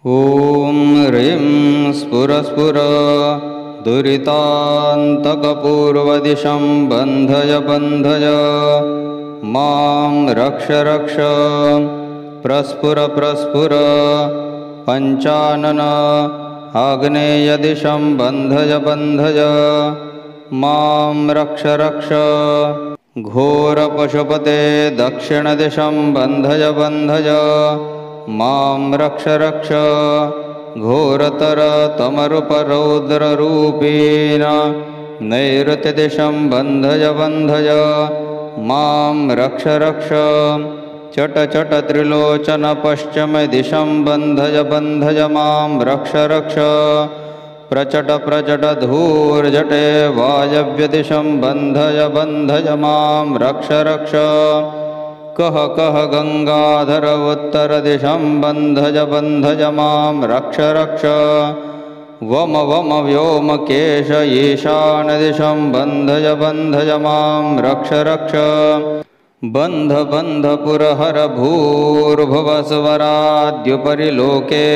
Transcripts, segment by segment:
ॐ ह्रीं स्फुरस्फुर दुरितान्तकपूर्वदिशं बन्धय बन्धय मां रक्ष रक्ष प्रस्फुर प्रस्फुर पञ्चानन आग्नेयदिशं बन्धय बन्धय मां रक्ष रक्ष घोरपशुपते दक्षिणदिशं बन्धय बन्धय मां रक्ष रक्ष घोरतरतमरुपरौद्ररूपेण नैऋत्यदिशं बन्धय बन्धय मां रक्ष रक्ष चट चट त्रिलोचन पश्चिमदिशं बन्धय बन्धय मां रक्ष रक्ष प्रचट प्रचट धूर्जटे वायव्यदिशं बन्धय बन्धय मां रक्ष रक्ष कह कह गंगाधर उत्तरदिशं बन्धय बन्धय मां रक्ष रक्ष वम वम व्योमकेश ईशानदिशं बन्धय बन्धय मां रक्ष रक्ष बन्ध बन्ध पुरहर भूर्भुवस्वराद्युपरि लोके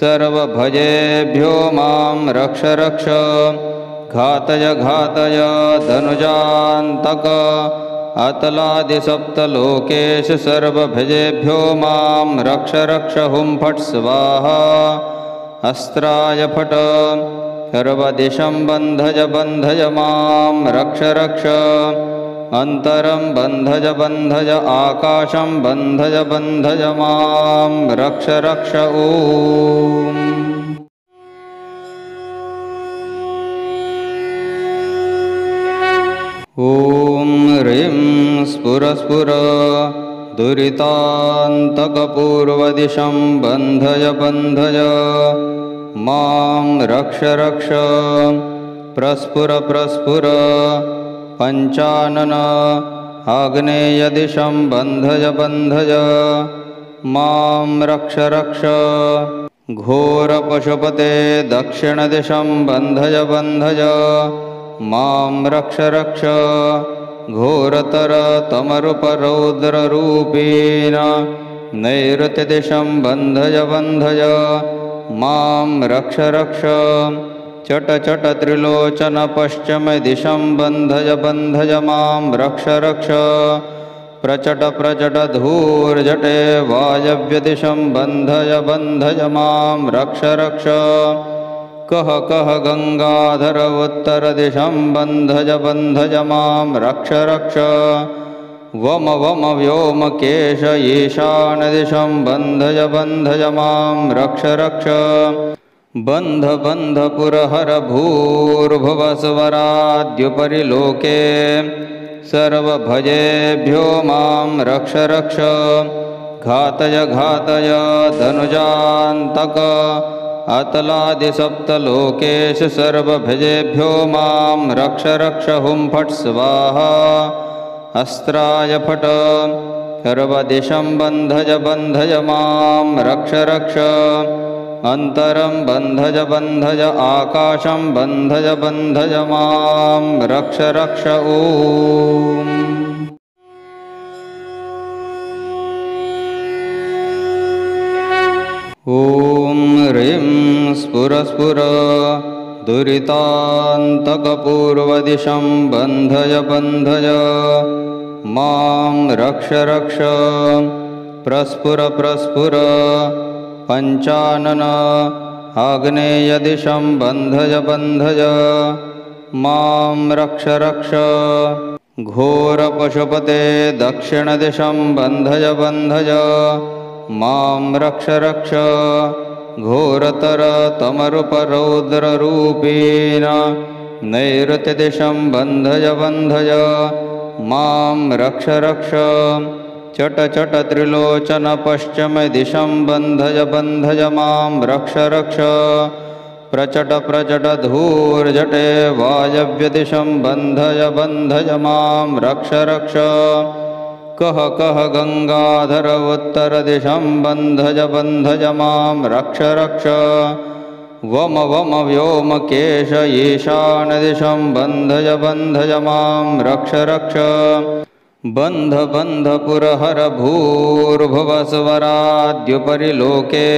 सर्वभजेभ्यो मां रक्ष रक्ष घातय घातय धनुजान्तक अतलादिसप्तलोकेषु सर्वभजेभ्यो मां रक्ष रक्ष हुं फट् स्वाहा अस्त्राय फट् सर्वदिशं बन्धय बन्धय मां रक्ष रक्ष अन्तरं बन्धय बन्धय आकाशं बन्धय बन्धय मां रक्ष रक्ष ॐ ह्रीं स्फुरस्फुर दुरितान्तकपूर्वदिशं बन्धय बन्धय मां रक्ष रक्ष प्रस्फुर प्रस्फुर पञ्चानन आग्नेयदिशं बन्धय बन्धय मां रक्ष रक्ष घोरपशुपते दक्षिणदिशं बन्धय बन्धय मां रक्ष रक्ष घोरतरतमरुपरौद्ररूपेण नैऋत्यदिशं बन्धय बन्धय मां रक्ष रक्ष चट चट त्रिलोचन पश्चिमदिशं बन्धय बन्धय मां रक्ष रक्ष प्रचट प्रचट धूर्जटे वायव्यदिशं बन्धय बन्धय मां रक्ष रक्ष कह कह गंगाधर उत्तरदिशं बन्धय बन्धय मां रक्ष रक्ष वम वम व्योमकेश ईशानदिशं बन्धय बन्धय मां रक्ष रक्ष बन्ध बन्ध पुरहर भूर्भुवस्वराद्युपरि लोके सर्वभजेभ्यो मां रक्ष रक्ष घातय घातय धनुजान्तक अतलादिसप्तलोकेषु सर्वभजेभ्यो मां रक्ष रक्ष हुं फट् स्वाहा अस्त्राय फट् सर्वदिशं बन्धय बन्धय मां रक्ष रक्ष अन्तरं बन्धय बन्धय आकाशं बन्धय बन्धय मां रक्ष रक्ष ॐ ह्रीं स्फुरस्फुर दुरितान्तकपूर्वदिशं बन्धय बन्धय मां रक्ष रक्ष प्रस्फुर प्रस्फुर पञ्चानन आग्नेयदिशं बन्धय बन्धय मां रक्ष रक्ष घोरपशुपते दक्षिणदिशं बन्धय बन्धय मां रक्ष रक्ष घोरतरतमरुपरौद्ररूपेण नैऋत्यदिशं बन्धय बन्धय मां रक्ष रक्ष चट चट त्रिलोचन पश्चिमदिशं बन्धय बन्धय मां रक्ष रक्ष प्रचट प्रचट धूर्जटे वायव्यदिशं बन्धय बन्धय मां रक्ष रक्ष कह कह गंगाधर उत्तरदिशं बन्धय बन्धय मां रक्ष रक्ष वम वम व्योमकेश ईशानदिशं बन्धय बन्धय मां रक्ष रक्ष बन्ध बन्ध पुरहर भूर्भुवस्वराद्युपरि लोके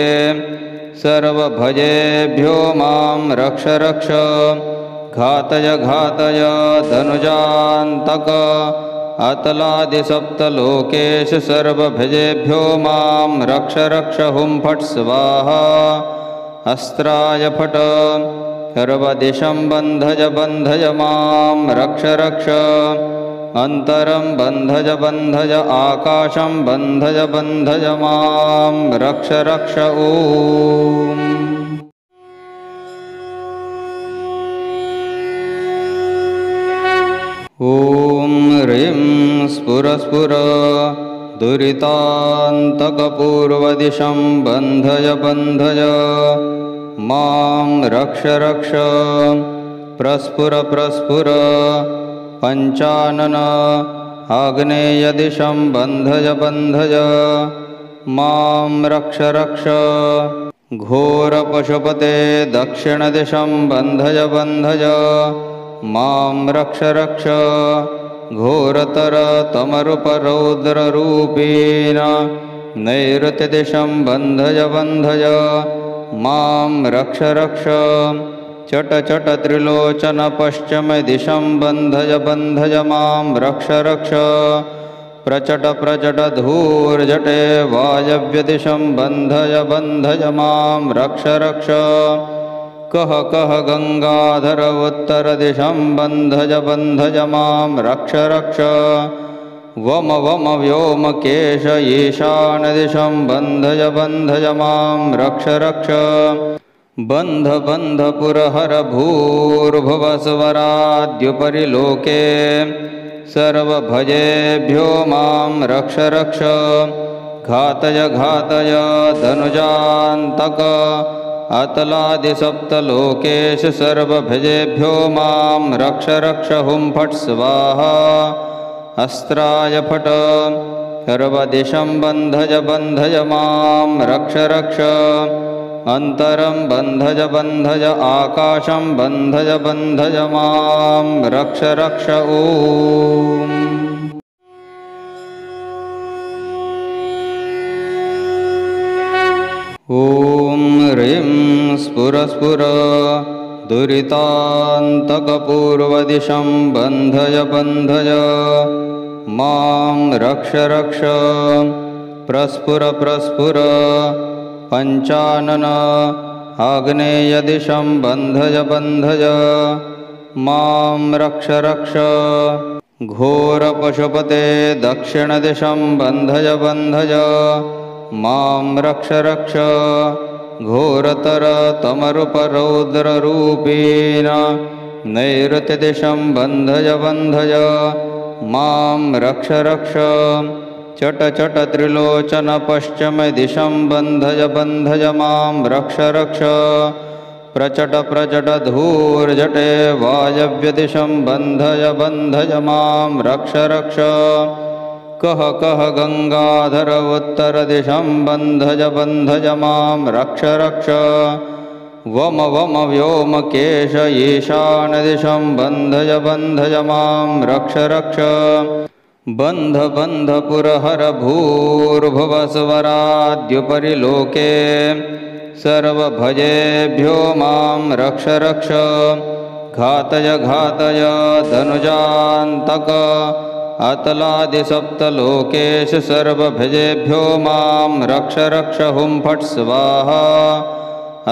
सर्वभजेभ्यो मां रक्ष रक्ष घातय घातय धनुजान्तक अतलादिसप्तलोकेषु सर्वभजेभ्यो मां रक्ष रक्ष हुं फट् स्वाहा अस्त्राय फट् सर्वदिशं बन्धय बन्धय मां रक्ष रक्ष अन्तरं बन्धय बन्धय आकाशं बन्धय बन्धय मां रक्ष रक्ष ॐ ह्रीं स्फुर स्फुर दुरितान्तकपूर्वदिशं बन्धय बन्धय मां रक्ष रक्ष प्रस्फुर प्रस्फुर पञ्चानन आग्नेयदिशं बन्धय बन्धय मां रक्ष रक्ष घोरपशुपते दक्षिणदिशं बन्धय बन्धय मां रक्ष रक्ष घोरतरतमरुपरौद्ररूपेण नैऋत्यदिशं बन्धय बन्धय मां रक्ष रक्ष चट चट त्रिलोचन पश्चिमदिशं बन्धय बन्धय मां रक्ष रक्ष प्रचट प्रचट धूर्जटे वायव्यदिशं बन्धय बन्धय मां रक्ष रक्ष कः कः गङ्गाधर उत्तरदिशं बन्धय बन्धय मां रक्ष रक्ष वम वम व्योमकेश ईशानदिशं बन्धय बन्धय मां रक्ष रक्ष बन्ध बन्ध पुरहर भूर्भुवस्वराद्युपरि लोके सर्वभजेभ्यो मां रक्ष रक्ष घातय घातय धनुजान्तक अतलादिसप्तलोकेषु सर्वभजेभ्यो मां रक्ष रक्ष हुं फट् स्वाहा अस्त्राय फट् सर्वदिशं बन्धय बन्धय मां रक्ष रक्ष अन्तरं बन्धय बन्धय आकाशं बन्धय बन्धय मां रक्ष रक्ष ॐ ह्रीं स्फुर स्फुर दुरितान्तकपूर्वदिशं बन्धय बन्धय मां रक्ष रक्ष प्रस्फुर प्रस्फुर पञ्चानन आग्नेयदिशं बन्धय बन्धय मां रक्ष रक्ष घोरपशुपते दक्षिणदिशं बन्धय बन्धय मां रक्ष रक्ष घोरतरतमरुपरौद्ररूपेण नैऋत्यदिशं बन्धय बन्धय मां रक्ष रक्ष चट चट त्रिलोचन पश्चिमदिशं बन्धय बन्धय मां रक्ष रक्ष प्रचट प्रचट धूर्जटे वायव्यदिशं बन्धय बन्धय मां रक्ष रक्ष कः कः गङ्गाधर उत्तरदिशं बन्धय बन्धय मां रक्ष रक्ष वम वम व्योमकेश ईशानदिशं बन्धय बन्धय मां रक्ष रक्ष बन्ध बन्ध पुरहर भूर्भुवस्वराद्युपरि लोके सर्वभजेभ्यो मां रक्ष रक्ष घातय घातय धनुजान्तक अतलादिसप्तलोकेषु सर्वभजेभ्यो मां रक्ष रक्ष हुं फट् स्वाहा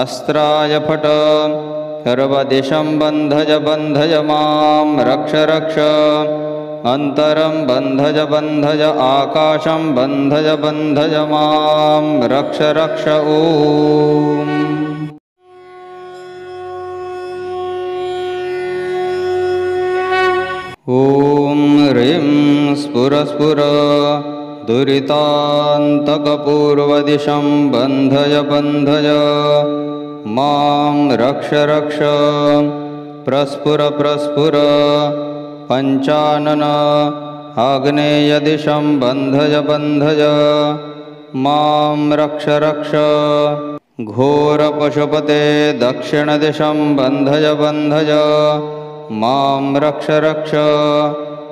अस्त्राय फट् सर्वदिशं बन्धय बन्धय मां रक्ष रक्ष अन्तरं बन्धय बन्धय आकाशं बन्धय बन्धय मां रक्ष रक्ष ॐ ह्रीं स्फुर स्फुर दुरितान्तकपूर्वदिशं बन्धय बन्धय मां रक्ष रक्ष प्रस्फुर प्रस्फुर पञ्चानन आग्नेयदिशं बन्धय बन्धय मां रक्ष रक्ष घोरपशुपते दक्षिणदिशं बन्धय बन्धय मां रक्ष रक्ष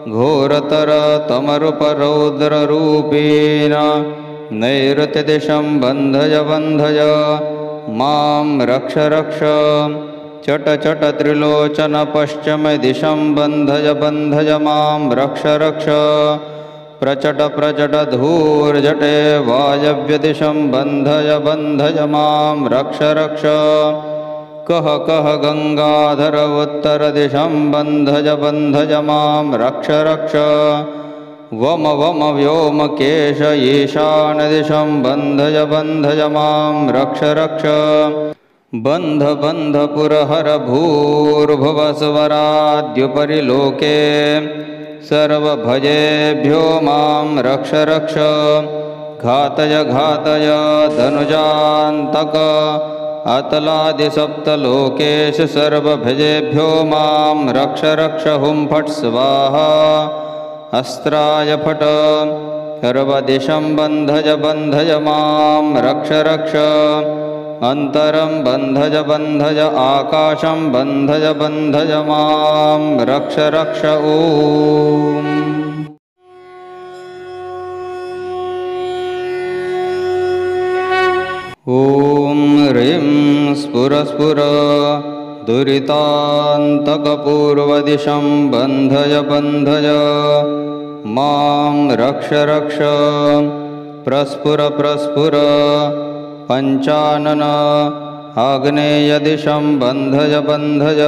घोरतर तमरुपरौद्ररूपेण नैऋत्यदिशं बन्धय बन्धय मां रक्ष रक्ष चट चट त्रिलोचन पश्चिमदिशं बन्धय बन्धय मां रक्ष रक्ष प्रचट प्रचट धूर्जटे वायव्यदिशं बन्धय बन्धय मां रक्ष रक्ष कः कः गङ्गाधर उत्तरदिशं बन्धय बन्धय मां रक्ष रक्ष वम वम व्योमकेश ईशानदिशं बन्धय बन्धय मां रक्ष रक्ष बन्ध बन्ध पुरहर भूर्भुवस्वराद्युपरि लोके सर्वभजेभ्यो मां रक्ष रक्ष घातय घातय धनुजान्तक अतलादिसप्तलोकेषु सर्वभजेभ्यो मां रक्ष रक्ष हुं फट् स्वाहा अस्त्राय फट सर्वदिशं बन्धय बन्धय मां रक्ष रक्ष अन्तरं बन्धय बन्धय आकाशं बन्धय बन्धय मां रक्ष रक्ष ॐ ह्रीं स्फुर स्फुर दुरितान्तकपूर्वदिशं बन्धय बन्धय मां रक्ष रक्ष प्रस्फुर प्रस्फुर पञ्चानन आग्नेयदिशं बन्धय बन्धय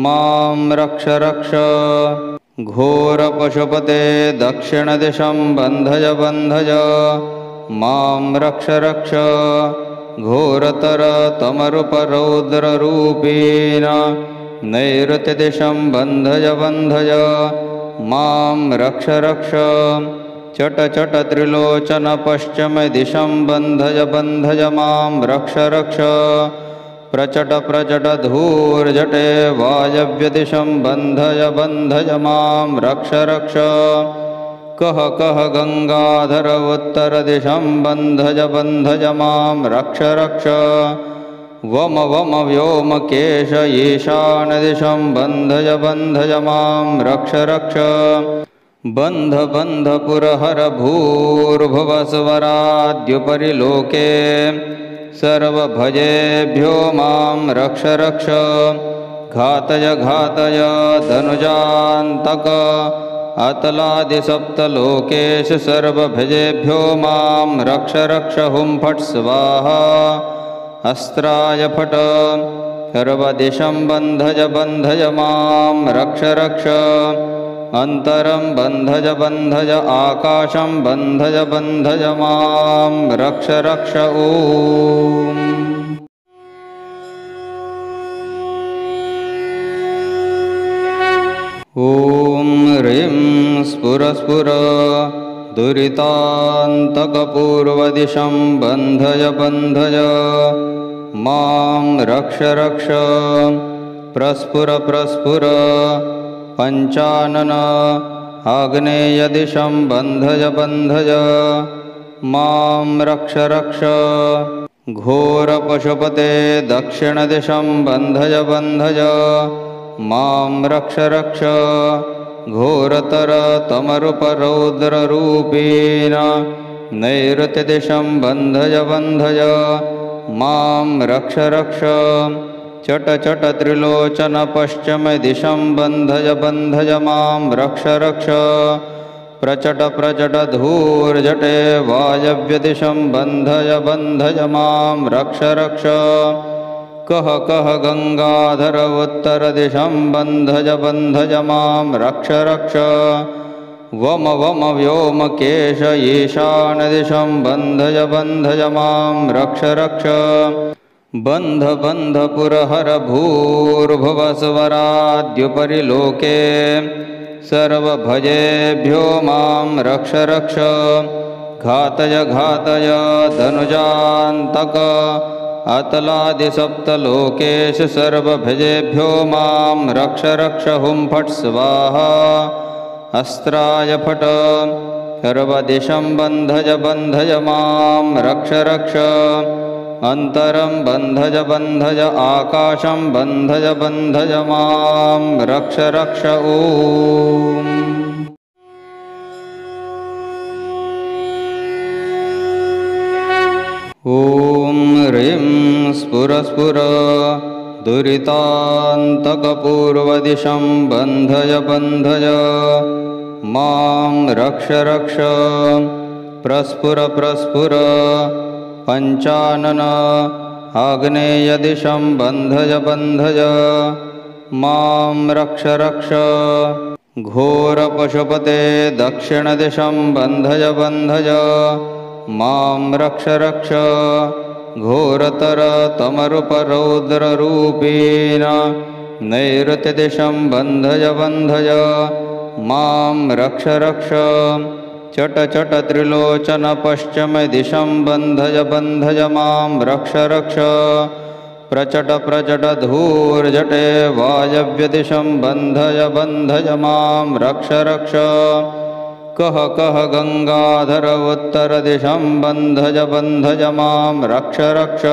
मां रक्ष रक्ष घोरपशुपते दक्षिणदिशं बन्धय बन्धय मां रक्ष रक्ष घोरतर तमरुपरौद्ररूपेण नैऋत्यदिशं बन्धय बन्धय मां रक्ष रक्ष चट चट त्रिलोचन पश्चिमदिशं बन्धय बन्धय मां रक्ष रक्ष प्रचट प्रचट धूर्जटे वायव्यदिशं बन्धय बन्धय मां रक्ष रक्ष कः कः गङ्गाधर उत्तरदिशं बन्धय बन्धय मां रक्ष रक्ष वम वम व्योमकेश ईशानदिशं बन्धय बन्धय मां रक्ष रक्ष बन्ध बन्ध पुरहर भूर्भुवस्वराद्युपरि लोके सर्वभजेभ्यो मां रक्ष रक्ष घातय घातय धनुजान्तक अतलादिसप्तलोकेषु सर्वभजेभ्यो मां रक्ष रक्ष हुं फट् स्वाहा अस्त्राय फट सर्वदिशं बन्धय बन्धय मां रक्ष रक्ष अन्तरं बन्धय बन्धय आकाशं बन्धय बन्धय मां रक्ष रक्ष ॐ ह्रीं स्फुर स्फुर दुरितान्तकपूर्वदिशं बन्धय बन्धय मां रक्ष रक्ष प्रस्फुर प्रस्फुर पञ्चानन आग्नेयदिशं बन्धय बन्धय मां रक्ष रक्ष घोरपशुपते दक्षिणदिशं बन्धय बन्धय मां रक्ष रक्ष घोरतर तमरुपरौद्ररूपेण नैऋत्यदिशं बन्धय बन्धय मां रक्ष रक्ष चट चट त्रिलोचन पश्चिमदिशं बन्धय बन्धय मां रक्ष रक्ष प्रचट प्रचट धूर्जटे वायव्यदिशं बन्धय बन्धय मां रक्ष रक्ष कः कः गङ्गाधर उत्तरदिशं बन्धय बन्धय मां रक्ष रक्ष वम वम व्योमकेश ईशानदिशं बन्धय बन्धय मां रक्ष रक्ष बन्ध बन्ध पुरहर भूर्भुवस्वराद्युपरि लोके सर्वभजेभ्यो मां रक्ष रक्ष घातय घातय धनुजान्तक अतलादिसप्तलोकेषु सर्वभजेभ्यो मां रक्ष रक्ष हुं फट् स्वाहा अस्त्राय फट सर्वदिशं बन्धय बन्धय मां रक्ष रक्ष अन्तरं बन्धय बन्धय आकाशं बन्धय बन्धय मां रक्ष रक्ष ॐ ॐ ह्रीं स्फुरस्फुर दुरितान्तकपूर्वदिशं बन्धय बन्धय मां रक्ष रक्ष प्रस्फुर प्रस्फुर पञ्चानन आग्नेयदिशं बन्धय बन्धय मां रक्ष रक्ष घोरपशुपते दक्षिणदिशं बन्धय बन्धय मां रक्ष रक्ष घोरतरतमरुपरौद्ररूपेण नैऋत्यदिशं बन्धय बन्धय मां रक्ष रक्ष चट चट त्रिलोचन पश्चिमदिशं बन्धय बन्धय मां रक्ष रक्ष प्रचट प्रचट धूर्जटे वायव्यदिशं बन्धय बन्धय मां रक्ष रक्ष कः कः गङ्गाधर उत्तरदिशं बन्धय बन्धय मां रक्ष रक्ष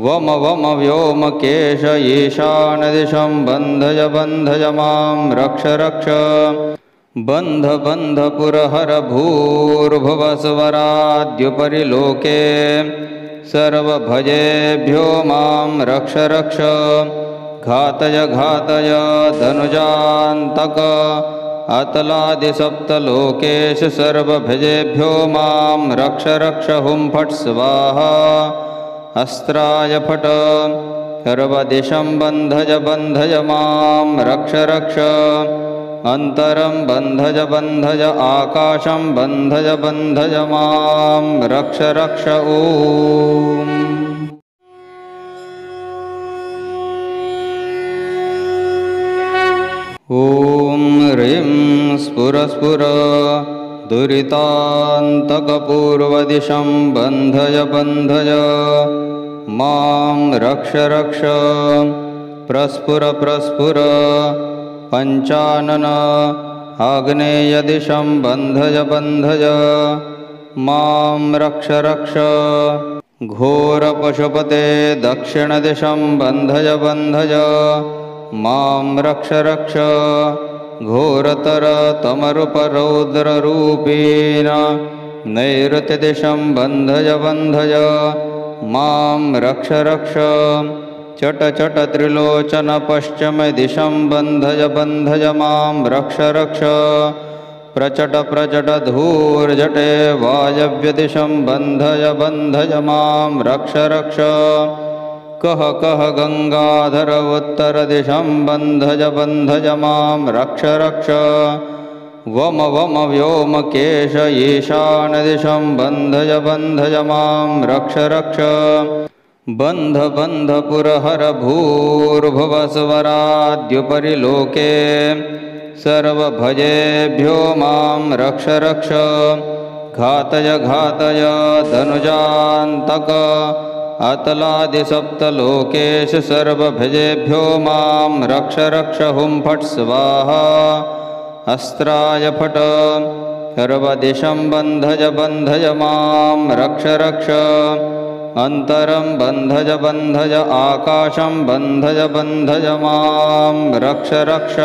वम वम व्योमकेश ईशानदिशं बन्धय बन्धय मां रक्ष रक्ष बन्ध बन्ध पुरहर भूर्भुवस्वराद्युपरि लोके सर्वभजेभ्यो मां रक्ष रक्ष घातय घातय धनुजान्तक अतलादिसप्तलोकेषु सर्वभजेभ्यो मां रक्ष रक्ष हुं फट् स्वाहा अस्त्राय फट् सर्वदिशं बन्धय बन्धय मां रक्ष रक्ष अन्तरं बन्धय बन्धय आकाशं बन्धय बन्धय मां रक्ष रक्ष ॐ ह्रीं स्फुरस्फुर दुरितान्तकपूर्वदिशं बन्धय बन्धय मां रक्ष रक्ष प्रस्फुर प्रस्फुर पञ्चानन आग्नेयदिशं बन्धय बन्धय मां रक्ष रक्ष घोरपशुपते दक्षिणदिशं बन्धय बन्धय मां रक्ष रक्ष घोरतरतमरुपरौद्ररूपेण नैऋत्यदिशं बन्धय बन्धय मां रक्ष रक्ष चट चट त्रिलोचन पश्चिमदिशं बन्धय बन्धय मां रक्ष रक्ष प्रचट प्रचट धूर्जटे वायव्यदिशं बन्धय बन्धय मां रक्ष रक्ष कः कः गङ्गाधर उत्तरदिशं बन्धय बन्धय मां रक्ष रक्ष वम वम व्योमकेश ईशानदिशं बन्धय बन्धय मां रक्ष रक्ष बन्ध बन्ध पुरहर भूर्भुवस्वराद्युपरि लोके सर्वभजेभ्यो मां रक्ष रक्ष घातय घातय धनुजान्तक अतलादिसप्तलोकेषु सर्वभजेभ्यो मां रक्ष रक्ष हुं फट् स्वाहा अस्त्राय फट् सर्वदिशं बन्धय बन्धय मां रक्ष रक्ष अन्तरं बन्धय बन्धय आकाशं बन्धय बन्धय मां रक्ष रक्ष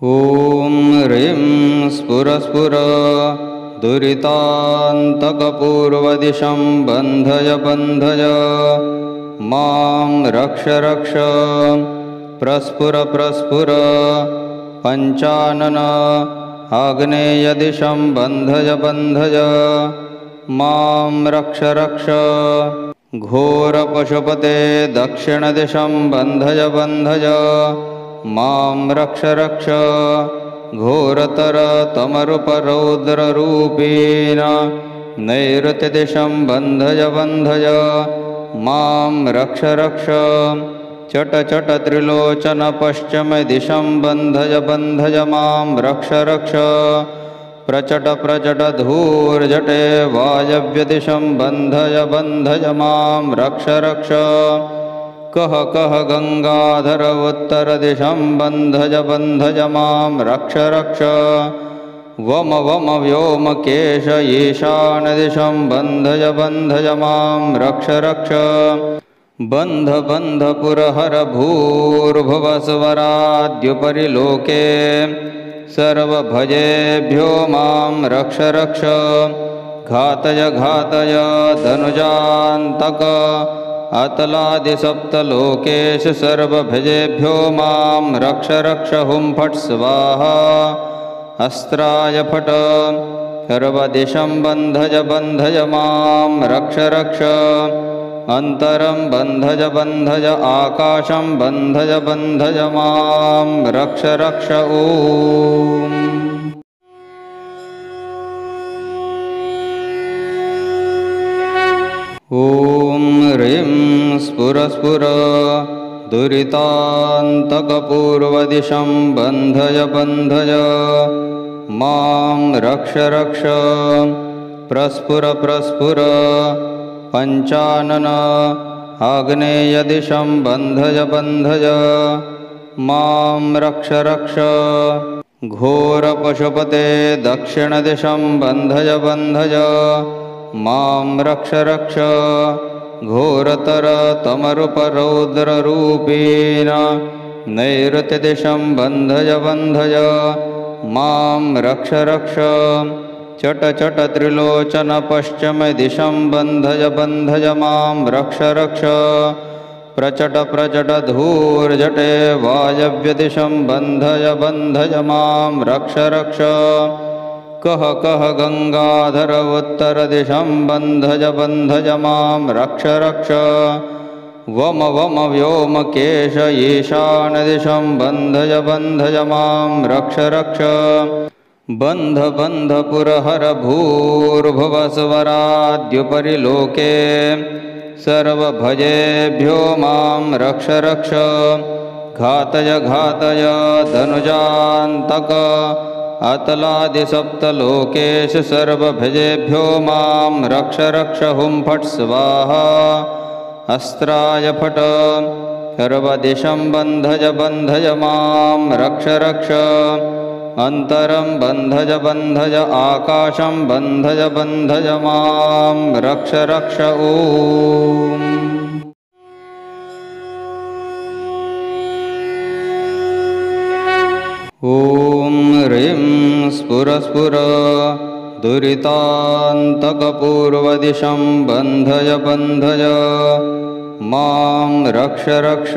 ॐ ह्रीं स्फुरस्फुर दुरितान्तकपूर्वदिशं बन्धय बन्धय मां रक्ष रक्ष प्रस्फुर प्रस्फुर पञ्चानन आग्नेयदिशं बन्धय बन्धय मां रक्ष रक्ष घोरपशुपते दक्षिणदिशं बन्धय बन्धय मां रक्ष रक्ष घोरतरतमरुपरौद्ररूपेण नैऋत्यदिशं बन्धय बन्धय मां रक्ष रक्ष चट चट त्रिलोचन पश्चिमदिशं बन्धय बन्धय मां रक्ष रक्ष प्रचट प्रचट धूर्जटे वायव्यदिशं बन्धय बन्धय मां रक्ष रक्ष कः कः गङ्गाधर उत्तरदिशं बन्धय बन्धय मां रक्ष रक्ष वम वम व्योमकेश ईशानदिशं बन्धय बन्धय मां रक्ष रक्ष बन्ध बन्ध पुरहर भूर्भुवस्वराद्युपरि लोके सर्वभजेभ्यो मां रक्ष रक्ष घातय घातय धनुजान्तक अतलादिसप्तलोकेषु सर्वभजेभ्यो मां रक्ष रक्ष हुं फट् स्वाहा अस्त्राय फट् सर्वदिशं बन्धय बन्धय मां रक्ष रक्ष अन्तरं बन्धय बन्धय आकाशं बन्धय बन्धय मां रक्ष रक्ष ॐ ह्रीं स्फुर स्फुर दुरितान्तकपूर्वदिशं बन्धय बन्धय मां रक्ष रक्ष प्रस्फुर प्रस्फुर पञ्चानन आग्नेयदिशं बन्धय बन्धय मां रक्ष रक्ष घोरपशुपते दक्षिणदिशं बन्धय बन्धय मां रक्ष रक्ष घोरतरतमरुपरौद्ररूपेण नैऋत्यदिशं बन्धय बन्धय मां रक्ष रक्ष चट चट त्रिलोचन पश्चिमदिशं बन्धय बन्धय मां रक्ष रक्ष प्रचट प्रचट धूर्जटे वायव्यदिशं बन्धय बन्धय मां रक्ष रक्ष कः कः गङ्गाधर उत्तरदिशं बन्धय बन्धय मां रक्ष रक्ष वम वम व्योमकेश ईशानदिशं बन्धय बन्धय मां रक्ष रक्ष बन्ध बन्ध पुरहर भूर्भुवस्वराद्युपरि लोके सर्वभजेभ्यो मां रक्ष रक्ष घातय घातय धनुजान्तक अतलादिसप्तलोकेषु सर्वभजेभ्यो मां रक्ष रक्ष हुं फट् स्वाहा अस्त्राय फट् सर्वदिशं बन्धय बन्धय मां रक्ष रक्ष अन्तरं बन्धय बन्धय आकाशं बन्धय बन्धय मां रक्ष रक्ष ॐ ह्रीं स्फुर स्फुर दुरितान्तकपूर्वदिशं बन्धय बन्धय मां रक्ष रक्ष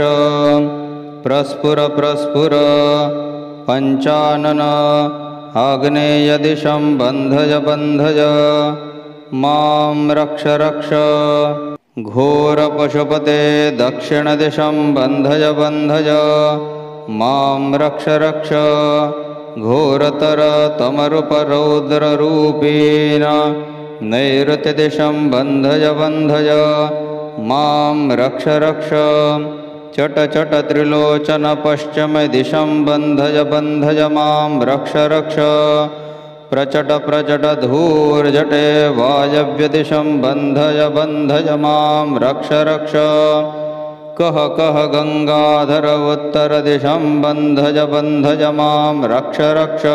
प्रस्फुर प्रस्फुर पञ्चानन आग्नेयदिशं बन्धय बन्धय मां रक्ष रक्ष घोरपशुपते दक्षिणदिशं बन्धय बन्धय मां रक्ष रक्ष घोरतरतमरुपरौद्ररूपेण नैऋत्यदिशं बन्धय बन्धय मां रक्ष रक्ष चट चट त्रिलोचन पश्चिमदिशं बन्धय बन्धय मां रक्ष रक्ष प्रचट प्रचट धूर्जटे वायव्यदिशं बन्धय बन्धय मां रक्ष रक्ष कः कः गङ्गाधर उत्तरदिशं बन्धय बन्धय मां रक्ष रक्ष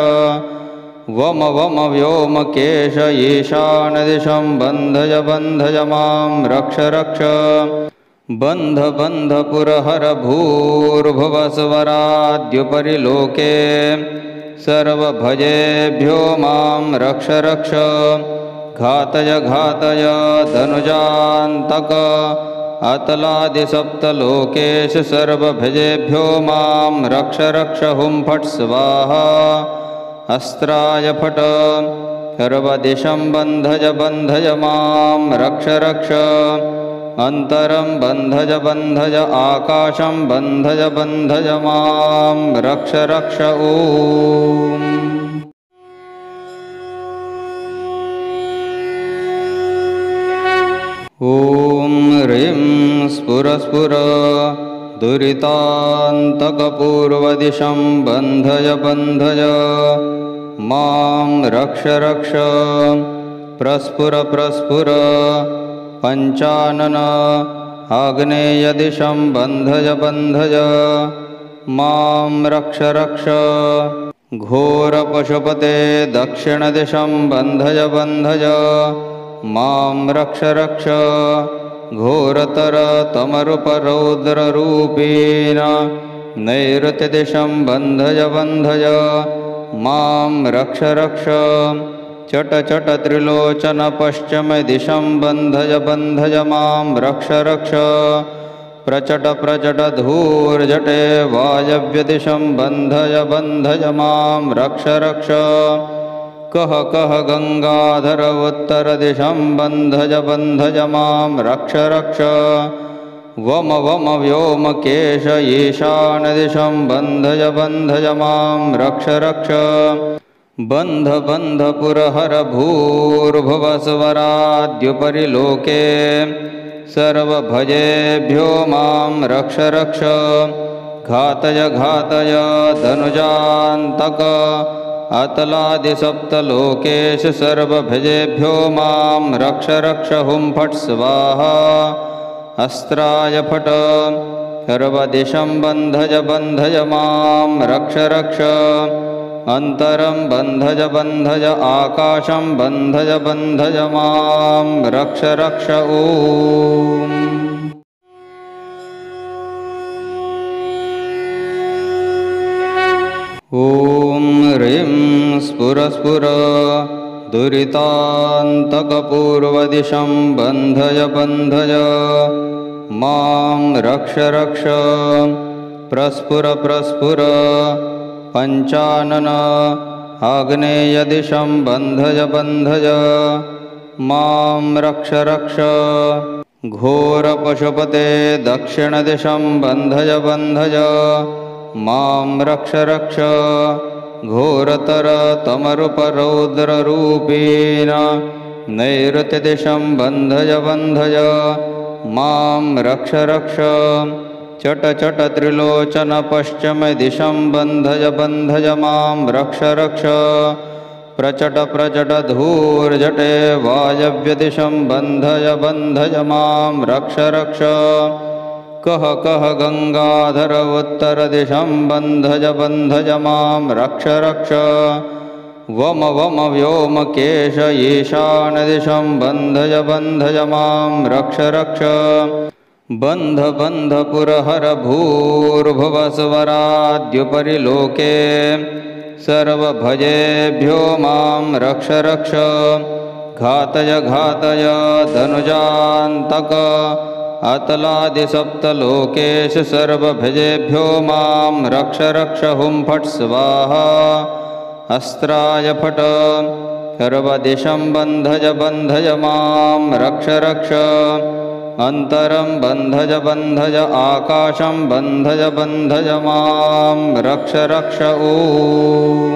वम वम व्योमकेश ईशानदिशं बन्धय बन्धय मां रक्ष रक्ष बन्ध बन्ध पुरहर भूर्भुवस्वराद्युपरि लोके सर्वभजेभ्यो मां रक्ष रक्ष घातय घातय धनुजान्तक अतलादिसप्तलोकेषु सर्वभजेभ्यो मां रक्ष रक्ष हुं फट् स्वाहा अस्त्राय फट् सर्वदिशं बन्धय बन्धय मां रक्ष रक्ष अन्तरं बन्धय बन्धय आकाशं बन्धय बन्धय मां रक्ष रक्ष ॐ ह्रीं स्फुर स्फुर दुरितान्तकपूर्वदिशं बन्धय बन्धय मां रक्ष रक्ष प्रस्फुर प्रस्फुर पञ्चानन आग्नेयदिशं बन्धय बन्धय मां रक्ष रक्ष घोरपशुपते दक्षिणदिशं बन्धय बन्धय मां रक्ष रक्ष घोरतर तमरुपरौद्ररूपेण नैऋत्यदिशं बन्धय बन्धय मां रक्ष रक्ष चट चट त्रिलोचन पश्चिमदिशं बन्धय बन्धय मां रक्ष रक्ष प्रचट प्रचट धूर्जटे वायव्यदिशं बन्धय बन्धय मां रक्ष रक्ष कः कः गङ्गाधर उत्तरदिशं बन्धय बन्धय मां रक्ष रक्ष वम वम व्योमकेश ईशानदिशं बन्धय बन्धय मां रक्ष रक्ष बन्ध बन्ध पुरहर भूर्भुवस्वराद्युपरि लोके सर्वभजेभ्यो मां रक्ष रक्ष घातय घातय धनुजान्तक अतलादिसप्तलोकेषु सर्वभजेभ्यो मां रक्ष रक्ष हुं फट् स्वाहा अस्त्राय फट सर्वदिशं बन्धय बन्धय मां रक्ष रक्ष अन्तरं बन्धय बन्धय आकाशं बन्धय बन्धय मां रक्ष रक्ष ॐ ह्रीं स्फुर स्फुर दुरितान्तकपूर्वदिशं बन्धय बन्धय मां रक्ष रक्ष प्रस्फुर प्रस्फुर पञ्चानन आग्नेयदिशं बन्धय बन्धय मां रक्ष रक्ष घोरपशुपते दक्षिणदिशं बन्धय बन्धय मां रक्ष रक्ष घोरतर तमरुपरौद्ररूपेण नैऋत्यदिशं बन्धय बन्धय मां रक्ष रक्ष चट चट त्रिलोचन पश्चिमदिशं बन्धय बन्धय मां रक्ष रक्ष प्रचट प्रचट धूर्जटे वायव्यदिशं बन्धय बन्धय मां रक्ष रक्ष कः कः गङ्गाधर उत्तरदिशं बन्धय बन्धय मां रक्ष रक्ष वम वम व्योमकेश ईशानदिशं बन्धय बन्धय मां रक्ष रक्ष बन्ध बन्ध पुरहर भूर्भुवस्वराद्युपरि लोके सर्वभजेभ्यो मां रक्ष रक्ष घातय घातय धनुजान्तक अतलादिसप्तलोकेषु सर्वभजेभ्यो मां रक्ष रक्ष हुं फट् स्वाहा अस्त्राय फट सर्वदिशं बन्धय बन्धय मां रक्ष रक्ष अन्तरं बन्धय बन्धय आकाशं बन्धय बन्धय मां रक्ष रक्ष ॐ